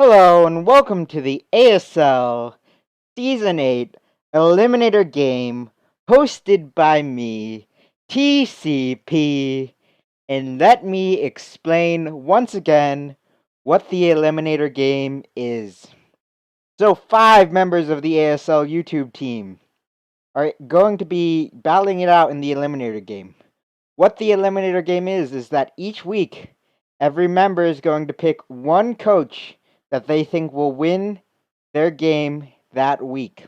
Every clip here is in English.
Hello and welcome to the ASL Season 8 Eliminator game hosted by me, TCP, and let me explain once again what the Eliminator game is. So 5 members of the ASL YouTube team are going to be battling it out in the Eliminator game. What the Eliminator game is that each week, every member is going to pick one coach that they think will win their game that week.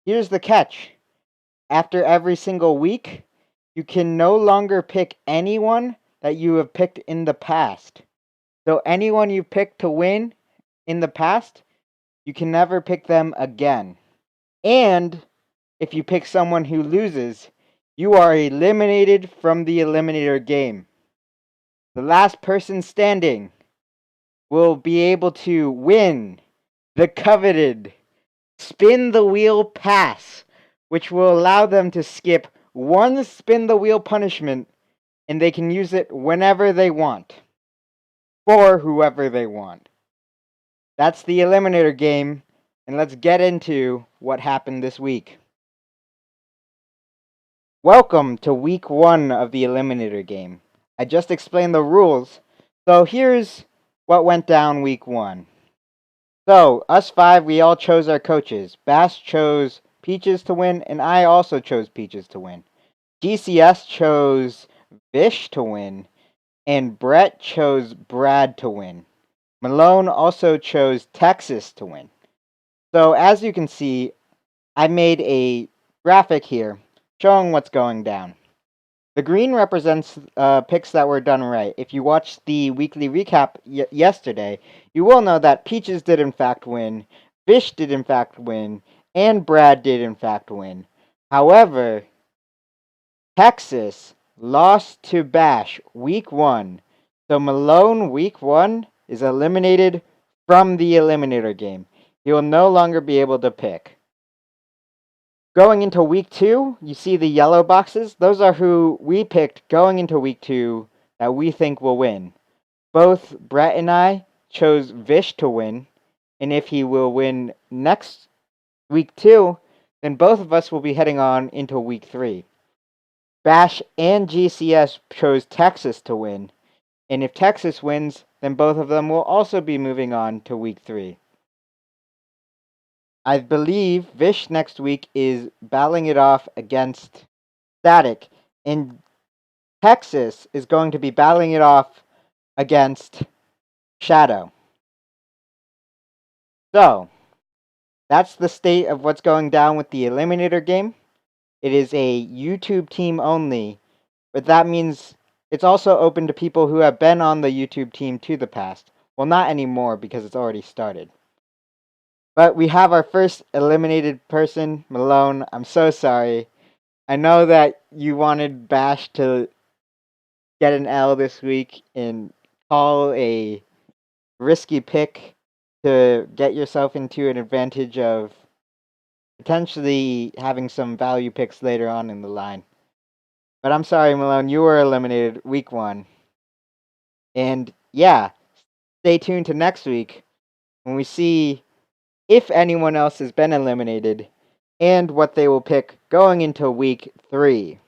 Here's the catch. After every single week, you can no longer pick anyone that you have picked in the past. So anyone you picked to win in the past, you can never pick them again. And if you pick someone who loses, you are eliminated from the Eliminator game. The last person standing will be able to win the coveted Spin the Wheel Pass, which will allow them to skip one spin the wheel punishment, and they can use it whenever they want, for whoever they want. That's the Eliminator game, and let's get into what happened this week. Welcome to week 1 of the Eliminator game. I just explained the rules, so here's what went down week 1. So, us 5, we all chose our coaches. Bash chose Peaches to win, and I also chose Peaches to win. GCS chose Vish to win, and Brett chose Brad to win. Melone also chose Texas to win. So, as you can see, I made a graphic here showing what's going down. The green represents picks that were done right. If you watched the weekly recap yesterday, you will know that Peaches did in fact win, Fish did in fact win, and Brad did in fact win. However, Texas lost to Bash week 1. So Melone week 1 is eliminated from the Eliminator game. He will no longer be able to pick. Going into week 2, you see the yellow boxes. Those are who we picked going into week 2 that we think will win. Both Brett and I chose Vish to win, and if he will win next week 2, then both of us will be heading on into week 3. Bash and GCS chose Texas to win, and if Texas wins, then both of them will also be moving on to week 3. I believe Vish next week is battling it off against Static, and Texas is going to be battling it off against Shadow. So, that's the state of what's going down with the Eliminator game. It is a YouTube team only, but that means it's also open to people who have been on the YouTube team to the past. Well, not anymore because it's already started. But we have our first eliminated person, Melone. I'm so sorry. I know that you wanted Bash to get an L this week and call a risky pick to get yourself into an advantage of potentially having some value picks later on in the line. But I'm sorry, Malone, you were eliminated week 1. And yeah, stay tuned to next week when we see if anyone else has been eliminated and what they will pick going into week 3.